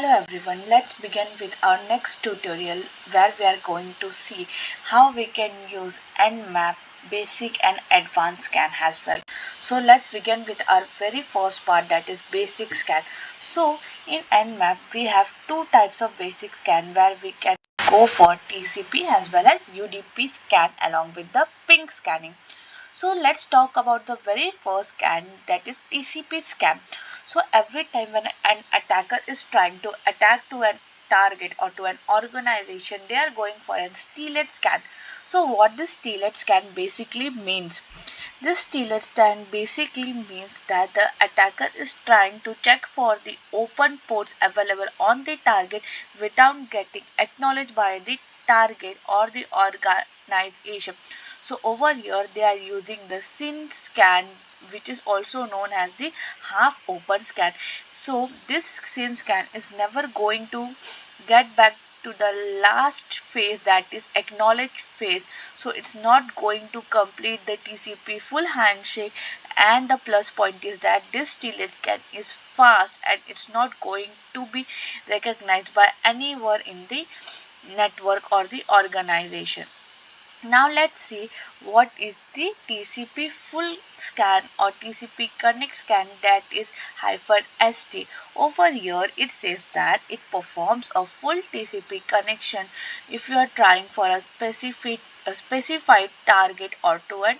Hello everyone, let's begin with our next tutorial where we are going to see how we can use Nmap basic and advanced scan as well. So let's begin with our very first part, that is basic scan. So in Nmap we have two types of basic scan where we can go for TCP as well as UDP scan along with the ping scanning. So let's talk about the very first scan, that is TCP scan. So every time when an attacker is trying to attack to a target or to an organization, they are going for a stealth scan. So what this stealth scan basically means? This stealth scan basically means that the attacker is trying to check for the open ports available on the target without getting acknowledged by the target or the organization. So over here they are using the SYN scan, which is also known as the half open scan. So this SYN scan is never going to get back to the last phase, that is acknowledge phase. So it's not going to complete the TCP full handshake, and the plus point is that this stealth scan is fast and it's not going to be recognized by anyone in the network or the organization. Now let's see what is the TCP full scan or TCP connect scan, that is -ST. Over here it says that it performs a full TCP connection if you are trying for a specified target or to an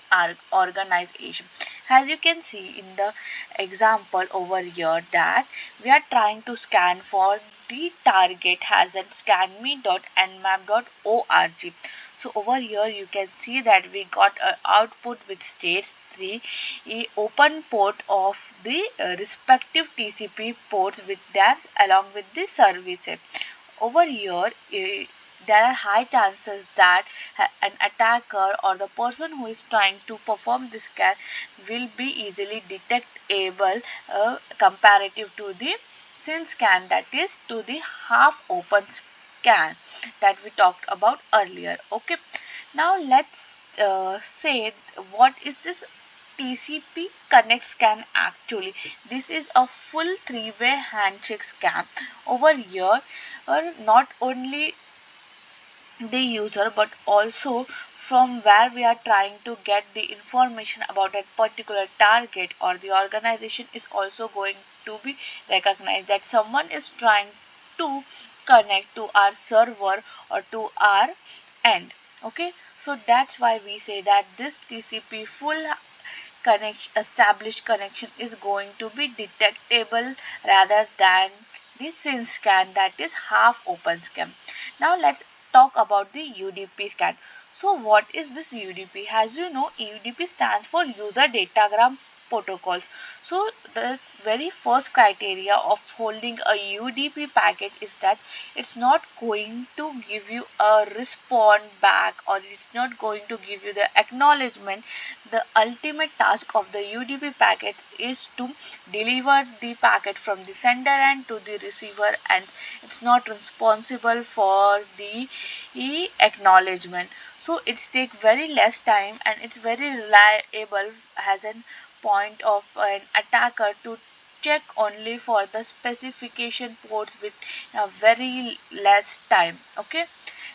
organization. As you can see in the example over here, that we are trying to scan for the target has a scanme.nmap.org. So over here you can see that we got an output which states the open port of the respective TCP ports with that along with the service. Over here there are high chances that an attacker or the person who is trying to perform this scan will be easily detectable comparative to the SYN scan, that is to the half open scan that we talked about earlier. Okay, now let's say what is this TCP connect scan actually. This is a full three-way handshake scan. Over here not only the user but also from where we are trying to get the information about a particular target or the organization is also going to be recognized, that someone is trying to connect to our server or to our end. Okay, so that's why we say that this TCP full established connection is going to be detectable rather than the SYN scan, that is half open scan. Now let's talk about the UDP scan. So what is this UDP? As you know, UDP stands for user datagram protocols. So the very first criteria of holding a UDP packet is that it's not going to give you a response back, or it's not going to give you the acknowledgement. The ultimate task of the UDP packets is to deliver the packet from the sender end to the receiver, and it's not responsible for the acknowledgement. So it's take very less time and it's very reliable as an point of an attacker to check only for the specification ports with a very less time. Okay,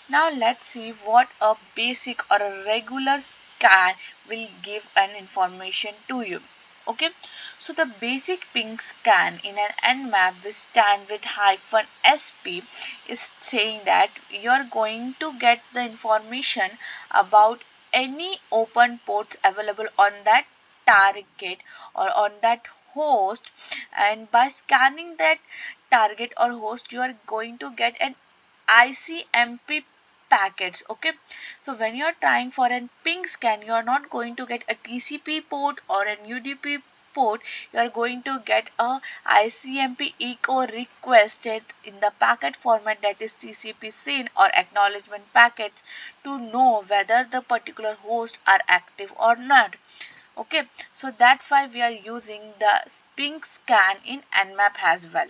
now let's see what a basic or a regular scan will give an information to you. Okay, so the basic ping scan in an Nmap which stand with -sp is saying that you're going to get the information about any open ports available on that target or on that host, and by scanning that target or host you are going to get an ICMP packets. Okay, so when you're trying for an ping scan, you're not going to get a TCP port or an UDP port. You're going to get a ICMP echo requested in the packet format, that is TCP SYN or acknowledgement packets, to know whether the particular hosts are active or not. Okay, so that's why we are using the ping scan in Nmap as well.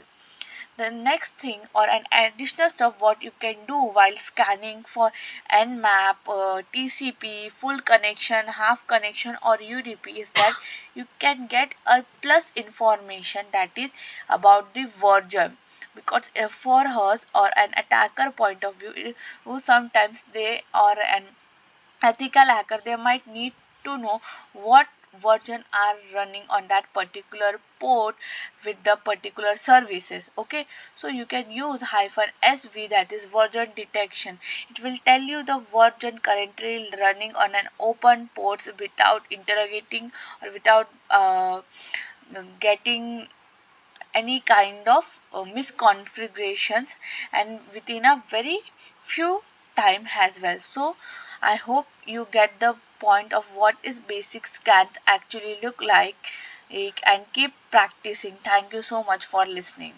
The next thing or an additional stuff what you can do while scanning for Nmap, TCP, full connection, half connection or UDP is that you can get a plus information, that is about the version. because if for us or an attacker point of view, who sometimes they are an ethical hacker, they might need to know what version are running on that particular port with the particular services. Okay, so you can use -sv, that is version detection. It will tell you the version currently running on an open ports without interrogating or without getting any kind of misconfigurations, and within a very few time as well. So I hope you get the point of what is basic scans actually look like, and keep practicing. Thank you so much for listening.